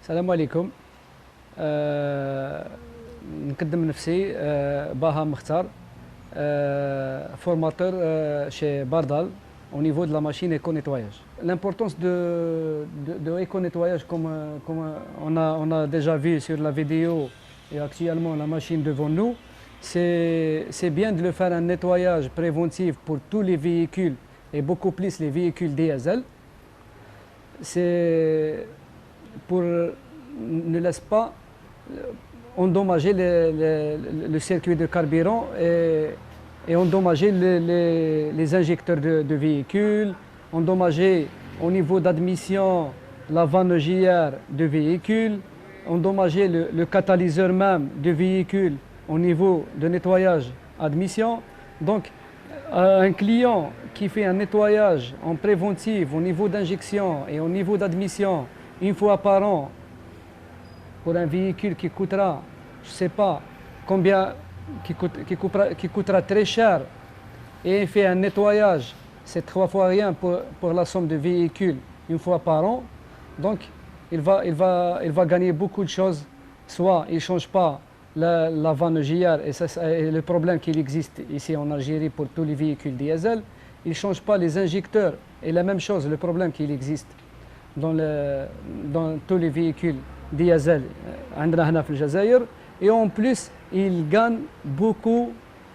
السلام عليكم. نقدم نفسي باها مختار، formateur chez Bardal au niveau de la machine éco-nettoyage. L'importance de éco-nettoyage, comme on a déjà vu sur la vidéo et actuellement la machine devant nous, c'est bien de le faire un nettoyage préventif pour tous les véhicules et beaucoup plus les véhicules diesel. C'est pour ne laisse pas endommager le circuit de carburant et endommager les injecteurs de véhicules, endommager au niveau d'admission la vanne JR de véhicules, endommager le catalyseur même de véhicule au niveau de nettoyage admission. Donc, un client qui fait un nettoyage en préventif au niveau d'injection et au niveau d'admission une fois par an pour un véhicule qui coûtera, je ne sais pas combien, qui coûtera très cher, et fait un nettoyage, c'est 3 fois rien pour la somme de véhicules une fois par an. Donc il va gagner beaucoup de choses. Soit il ne change pas la vanne JR, et c'est le problème qu'il existe ici en Algérie pour tous les véhicules diesel. Il ne change pas les injecteurs, et la même chose, le problème qu'il existe dans tous les véhicules diesel عندنا هنا في الجزائر. Et en plus, il gagne beaucoup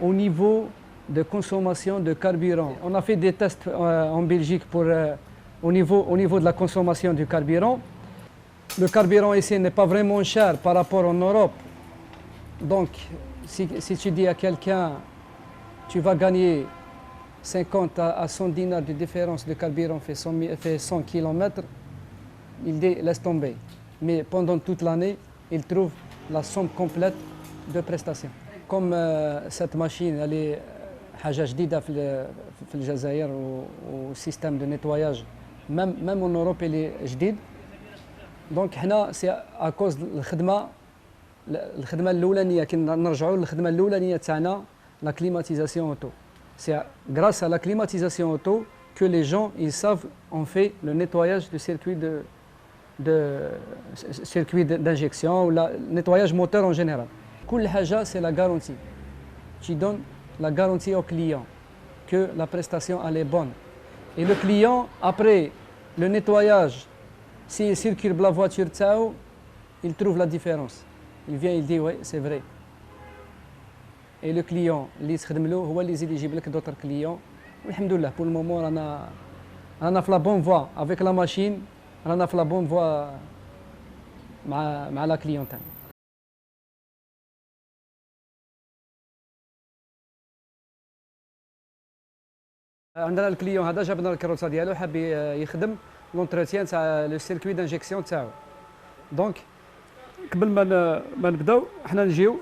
au niveau de consommation de carburant. On a fait des tests en Belgique au niveau de la consommation du carburant. Le carburant ici n'est pas vraiment cher par rapport en Europe. Donc, si tu dis à quelqu'un, tu vas gagner 50 à 100 dinars de différence de carburant fait 100 km, il dit laisse tomber. Mais pendant toute l'année, il trouve la somme complète de prestations. Comme cette machine, elle est حاجة جديدة في الجزائر système de nettoyage, même en Europe, elle est جديد. Donc هنا c'est à cause الخدمة الأولانية، كي نرجعوا للخدمة الأولانية تاعنا la climatisation auto. C'est grâce à la climatisation auto que les gens ils savent on fait le nettoyage du circuit d'injection ou le nettoyage moteur en général. كل حاجة c'est la garantie. Tu donnes la garantie au client que la prestation elle est bonne. Et le client, après le nettoyage, s'il circule la voiture تاعو, il trouve la différence. Il vient, il dit oui, c'est vrai. Et le client اللي يخدم له هو اللي يزيد يجيب لك d'autres clients. والحمد لله pour le moment رانا في la bonne voie avec la machine. رانا في la bonne voie مع la clientèle. عندنا الكليون هذا جابنا الكروسه ديالو حاب يخدم لونتروتيان تاع لو سيركوي دانجيكسيون تاعو. دونك قبل ما نبداو حنا نجيو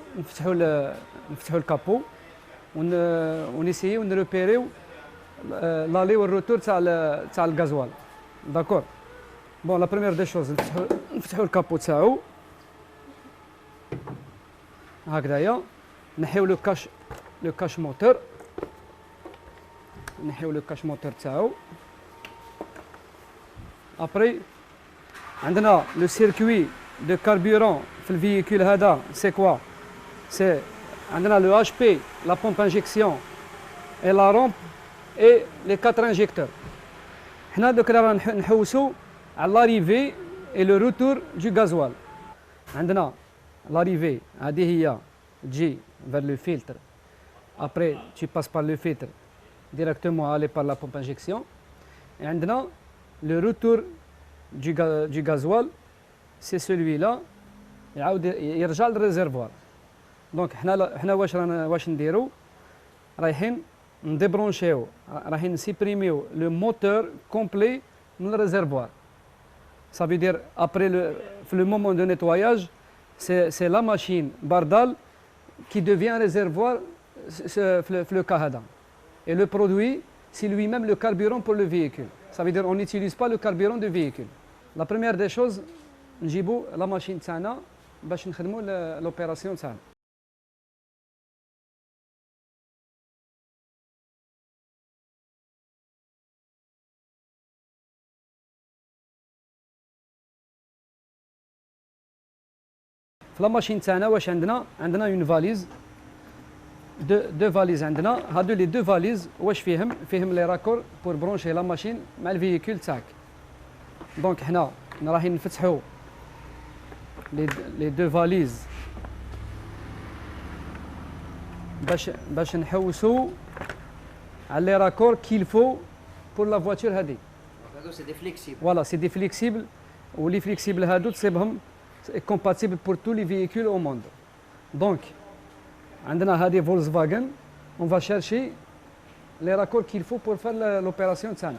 نفتحوا الكابو ونسيو نروبيريو لالي والروتور تاع الغازوال. داكور. بون لا بروميير دي شوز نفتحوا الكابو تاعو هكذايا، نحيو لو كاش موتور، نحيو لو كاش موتور تاعو. ابري عندنا لو سيركوي دو كاربورون في الفييكول هذا سي كوا، سي عندنا لو اش بي لا بومب انجيكسيون اي لا رومب اي لي 4 انجيكتور. حنا دوك رانا نحوسو على لاريفي اي لو روتور دو غازوال. عندنا لاريفي هذه هي تجي vers le filtre. Après tu passes par le filtre directement aller par la pompe injection. Et maintenant le retour du gasoil, c'est celui-là, يرجع للريزرفوار. دونك حنا واش نديرو، رايحين نديبرونشيو، رايحين نسيبريميو لو موتور كومبلي من الريزرفوار. Ça veut dire après le moment de nettoyage, c'est la machine Bardal qui devient un réservoir le cas هذا. Et le produit, c'est lui-même le carburant pour le véhicule. Ça veut dire qu'on n'utilise pas le carburant du véhicule. La première des choses, نجيبو la machine تاعنا باش نخدمو l'opération تاعنا. في لا ماشين تاعنا واش عندنا اون فاليز دو فاليز عندنا هادو لي دو فاليز واش فيهم لي راكور بور برونشي لا ماشين مع الفييكول تاعك دونك حنا رايحين نفتحوا لي دو فاليز باش نحوسوا على لي راكور كيل فو بور لا فواتور هادي هادو سي دي فليكسيبل فوالا سي دي فليكسيبل ولي فليكسيبل هادو تصيبهم compatible pour tous les véhicules au monde. Donc, on a des Volkswagen, on va chercher les raccords qu'il faut pour faire l'opération de ça.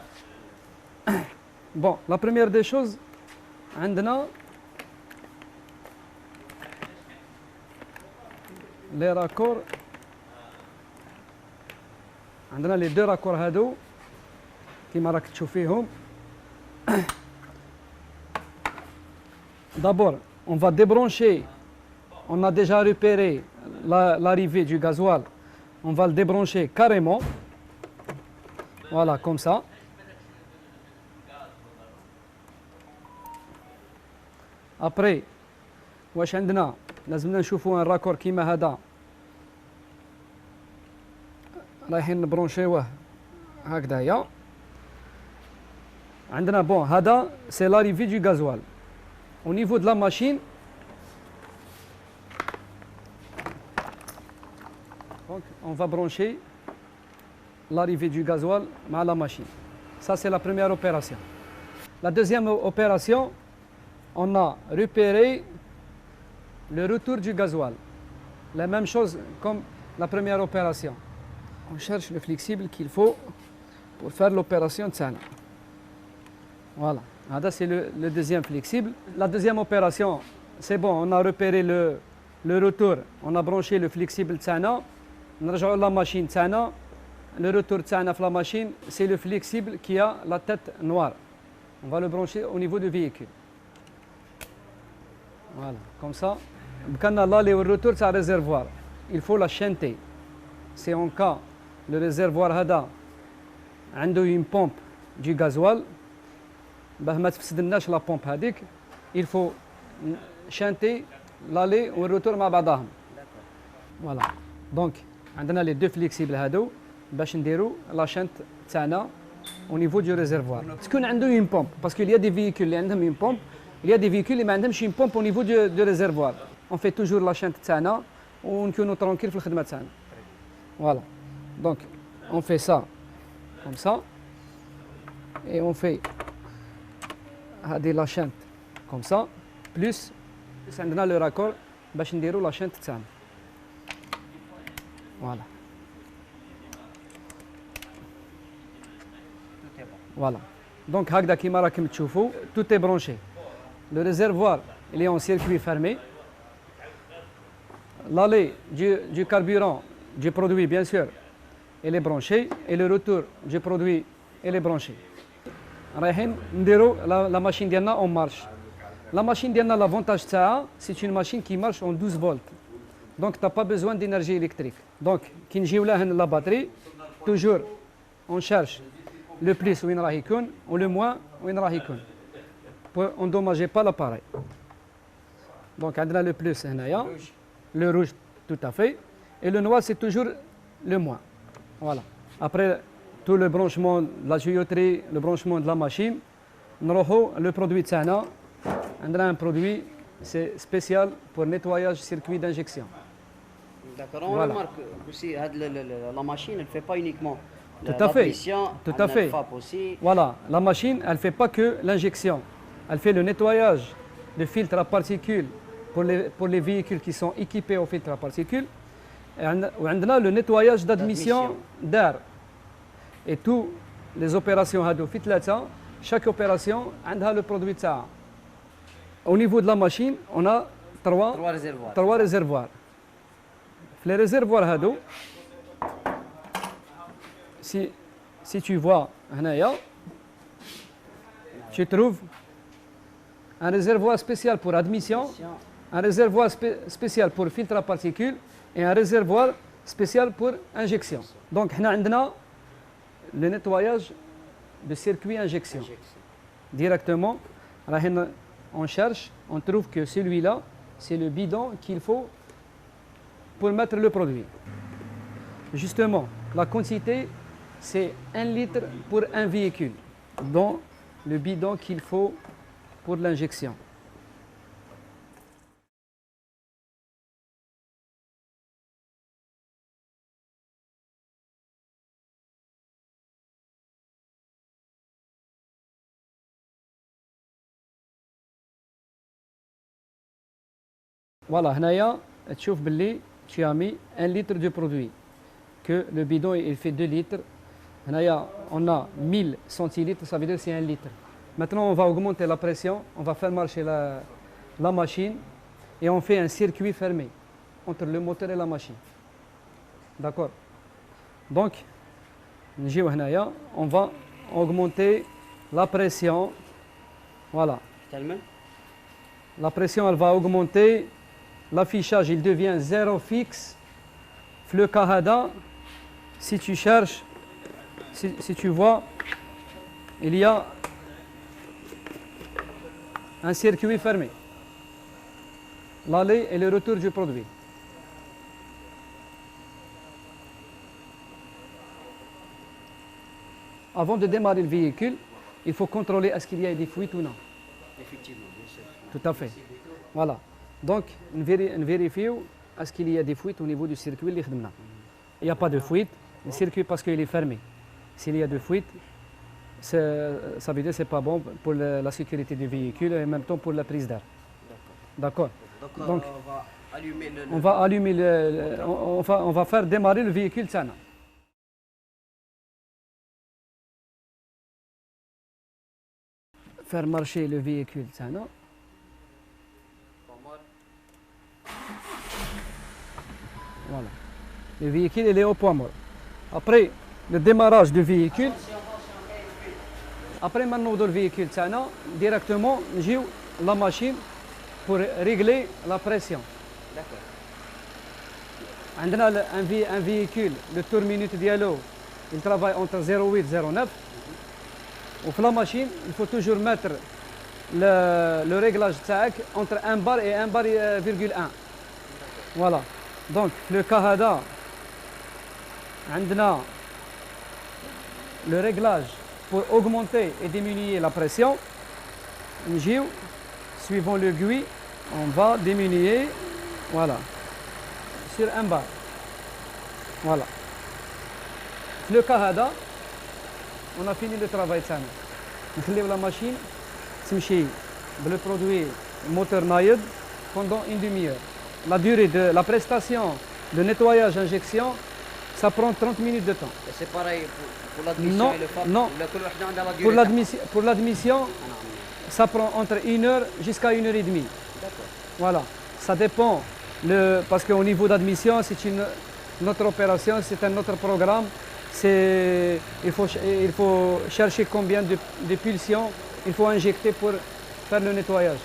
Bon, la première des choses, on a les raccords, on a les deux raccords هادو كيما راك تشوفيهم. D'abord, on va débrancher, on a déjà repéré l'arrivée du gasoil, on va le débrancher carrément, voilà comme ça. Après, واش عندنا لازمنا نشوفوا ان راكور كيما هذا رايحين نبرونشيوه هكذايا عندنا بون هذا سي لاريفي دو gasoil. Au niveau de la machine, donc on va brancher l'arrivée du gasoil à la machine. Ça, c'est la première opération. La deuxième opération, on a repéré le retour du gasoil. La même chose comme la première opération. On cherche le flexible qu'il faut pour faire l'opération de ça. Voilà. C'est le deuxième flexible. La deuxième opération, c'est bon, on a repéré le retour, on a branché le flexible تاعنا, نرجعوا la machine تاعنا, le retour تاعنا في la machine, c'est le flexible qui a la tête noire. On va le brancher au niveau du véhicule. Voilà, comme ça. بكنا là le retour تاع réservoir. Il faut la chanter. C'est en cas le réservoir هذا عنده une pompe du gasoil. باه ما تفسدناش لا بومب هذيك il faut chanter l'aller والرetour مع بعضهم فوالا دونك عندنا لي دو فليكسيبل هادو باش نديرو لا شانت تاعنا au niveau du réservoir تكون عنده اون بومب باسكو il y a des véhicules اللي عندهم اون بومب il y a des véhicules اللي ما عندهمش اون بومب au niveau du réservoir on fait toujours la شانت تاعنا ونكونوا ترونكيل في الخدمه تاعنا فوالا دونك on fait ça comme ça et on fait هذه لا شانت كوم سا بلس عندنا لو راكور باش نديرو لا شانت تاعنا فوالا فوالا دونك هكذا كيما راكم تشوفوا توت اي برونشي لو ريزيرفوار اللي اون سيركوي فيرمي l'allée du carburant du produit bien sûr elle est branchée et le retour du produit elle est branchée رايحين نديرو لا ماشين ديالنا اون مارش لا ماشين ديالنا لافونتاج تاعها سي اون ماشين كي مارش اون 12 فولت دونك تا با بيزوان دينيرجي الكتريك دونك كي نجيو لها لا باتري توجور اون شارج لو بليس وين راه يكون ولو موان وين راه يكون بور اندوماجي با لاباراي دونك عندنا لو بليس هنايا لو روج tout à fait et le noir c'est toujours le moins voilà après tout le branchement de la tuyauterie, le branchement de la machine, le produit تاعنا عندنا un produit c'est spécial pour nettoyage circuit d'injection. D'accord, on remarque aussi la machine elle fait pas uniquement tout à fait. Tout à fait. Aussi. Voilà, la machine elle fait pas que l'injection, elle fait le nettoyage de filtres à particules pour les véhicules qui sont équipés au filtre à particules. Et عندنا le nettoyage d'admission d'air. Et toutes les opérations هادو في ثلاثة chaque opération عندها le produit تاعها. Au niveau de la machine, on a trois réservoirs. Les réservoirs هادو si tu vois هنايا tu trouves un réservoir spécial pour admission, un réservoir spécial pour filtre à particules et un réservoir spécial pour injection. Donc حنا عندنا le nettoyage de circuit injection. Directement, on cherche, on trouve que celui-là, c'est le bidon qu'il faut pour mettre le produit. Justement, la quantité, c'est 1 litre pour un véhicule, dans le bidon qu'il faut pour l'injection. Voilà, هنايا تشوف باللي tu as mis 1 litre de produit, que le bidon il fait 2 litres. هنايا on a 1000 centilitres, ça veut dire c'est 1 litre. Maintenant on va augmenter la pression, on va faire marcher la machine et on fait un circuit fermé entre le moteur et la machine. D'accord. Donc نجيو هنايا on va augmenter la pression. Voilà. La pression elle va augmenter. L'affichage il devient 0 fixe. Le Kahada, si tu cherches, si tu vois, il y a un circuit fermé. L'aller et le retour du produit. Avant de démarrer le véhicule, il faut contrôler est-ce qu'il y a des fuites ou non. Effectivement, bien sûr. Tout à fait. Voilà. Donc, on vérifie est-ce qu'il y a des fuites au niveau du circuit. Il n'y a pas de fuite. Le circuit, parce qu'il est fermé. S'il y a de fuites, ça veut dire que ce n'est pas bon pour la sécurité du véhicule et en même temps pour la prise d'air. D'accord. Donc, on va faire démarrer le véhicule. Faire marcher le véhicule. Voilà. Le véhicule il est au point mort. Après le démarrage du véhicule, après maintenant dans le véhicule, directement j'ai la machine pour régler la pression. D'accord. On a un véhicule, le tour minute dialogue, il travaille entre 0,8 et 0,9. Au la machine, il faut toujours mettre le réglage entre 1 bar et 1 bar, 1. Voilà. Donc, le Kahada, on a le réglage pour augmenter et diminuer la pression. Suivant l'aiguille, on va diminuer, voilà, sur 1 bar. Voilà. Le Kahada, on a fini le travail. On lève la machine, le produit moteur naïd pendant une demi-heure. La durée de la prestation de nettoyage injection, ça prend 30 minutes de temps. C'est pareil pour l'admission et le FAP. Non, pour l'admission, ça prend entre 1 heure jusqu'à 1 heure et demie. D'accord. Voilà, ça dépend, parce qu'au niveau d'admission, c'est une autre opération, c'est un autre programme. Il faut chercher combien de pulsions il faut injecter pour faire le nettoyage.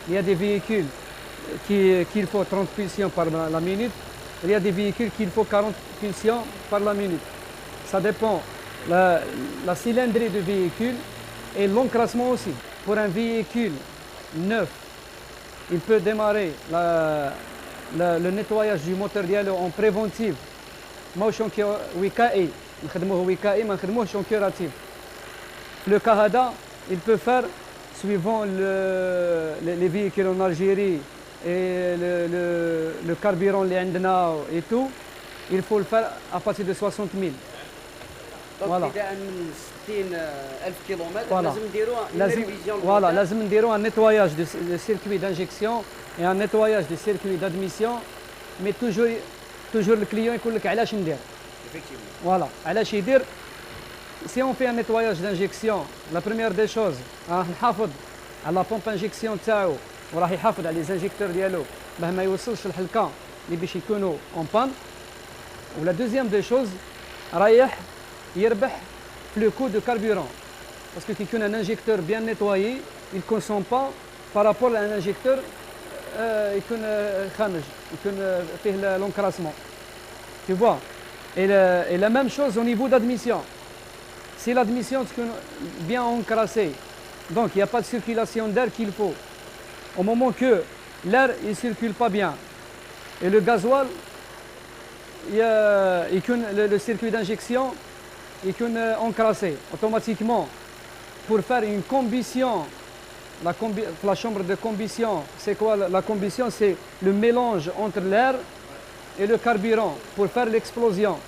Il y a des véhicules qu'il faut 30 pulsions par la minute. Il y a des véhicules qu'il faut 40 pulsions par la minute. Ça dépend. La cylindrée du véhicule et l'encrassement aussi. Pour un véhicule neuf, il peut démarrer le nettoyage du moteur en préventif. Le Kahada, il peut faire, suivant les véhicules en Algérie et le carburant et tout, il faut le faire à partir de 60 000. Voilà. Voilà, لازم نديروا un nettoyage de circuit d'injection et un nettoyage de circuit d'admission, mais toujours le client يقول لك علاش ندير. Effectivement. Voilà, علاش يدير. Si on fait un nettoyage d'injection, la première des choses, راح نحافظ على la pompe injection تاعو وراح يحافظ على les injecteurs ديالو باه ما يوصلش الحلقه اللي باش يكونوا en panne. Ou la deuxième des choses, رايح يربح le coût de carburant. Parce que quand un injecteur bien nettoyé, il ne consomme pas par rapport à un injecteur qui fait l'encrassement. Tu vois. Et la même chose au niveau d'admission. Si l'admission est bien encrassée, donc il n'y a pas de circulation d'air qu'il faut. Au moment que l'air il ne circule pas bien. Et le gasoil, le circuit d'injection est encrassé. Automatiquement, pour faire une combustion, la chambre de combustion, c'est quoi la combustion? C'est le mélange entre l'air et le carburant pour faire l'explosion.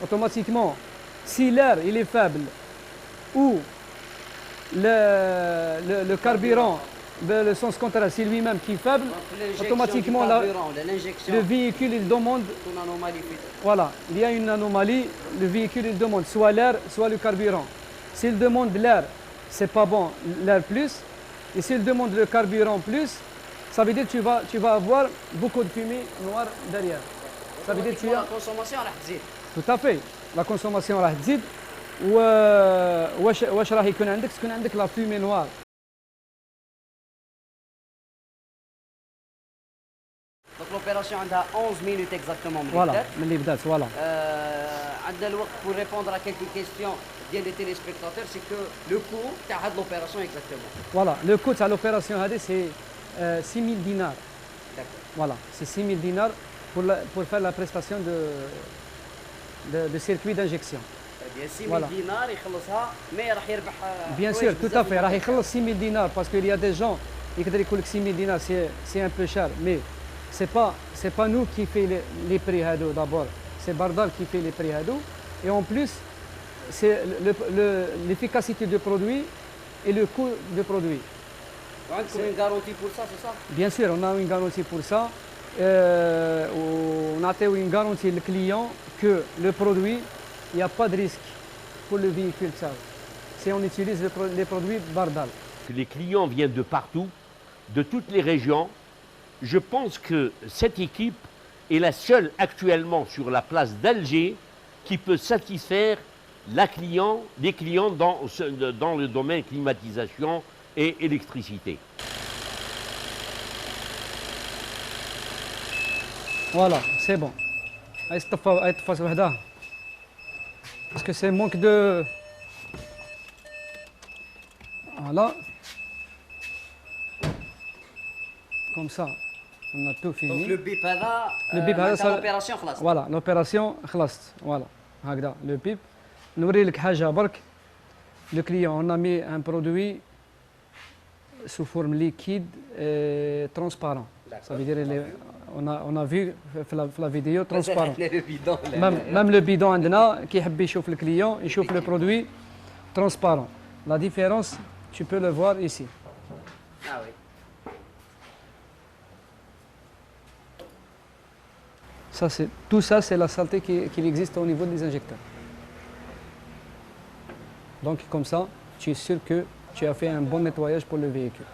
Automatiquement, si l'air il est faible ou le carburant, le sens contraire, c'est lui-même qui est faible, automatiquement le véhicule il demande, voilà, il y a une anomalie, le véhicule il demande soit l'air, soit le carburant. S'il demande l'air, c'est pas bon, l'air plus, et s'il demande le carburant plus, ça veut dire que tu vas avoir beaucoup de fumée noire derrière. Ça veut dire que la consommation راح تزيد. tout à fait, la consommation راح تزيد واش راح يكون عندك؟ تكون عندك لا فumée noire. Donc l'opération عندها 11 minutes exactement. Voilà, ملي بدات, voilà. عندنا الوقت pour répondre à quelques questions ديال les téléspectateurs, c'est que le coût تاع هاد l'opération exactement. Voilà, le coût de l'opération c'est 6 000 dinars. D'accord. Voilà, c'est 6 000 dinars pour faire la prestation de circuit d'injection. Bien 6 000 Voilà. dinars يخلصها mais راح يربح. Bien sûr, tout à fait. راح يخلص 6 000 dinars parce qu'il y a des gens يقدر يقول لك 6 000 dinars c'est un peu cher, mais c'est pas nous qui fait les prix هادو d'abord. C'est Bardal qui fait les prix هادو et en plus c'est l'efficacité du produit et le coût du produit. وعندكم une garantie pour ça, c'est ça? Bien sûr, on a une garantie pour ça. On a une garantie au client que le produit, il n'y a pas de risque pour le véhicule. Si on utilise les produits Bardal. Les clients viennent de partout, de toutes les régions. Je pense que cette équipe est la seule actuellement sur la place d'Alger qui peut satisfaire les clients dans le domaine climatisation et électricité. Voilà, c'est bon. Parce que c'est manque de... Voilà. Comme ça, on a tout fini. Donc le bip هذا l'opération خلاص. Voilà, l'opération خلصت. Voilà, هكذا le bip. نوري لك حاجة برك. Le client, on a mis un produit sous forme liquide et transparent. Ça veut dire on a vu la vidéo transparent. Même le bidon عندنا كي يحب يشوف الكليون يشوف le produit transparent. La différence, tu peux le voir ici. Ah oui. Tout ça, c'est la saleté qui existe au niveau des injecteurs. Donc comme ça, tu es sûr que tu as fait un bon nettoyage pour le véhicule.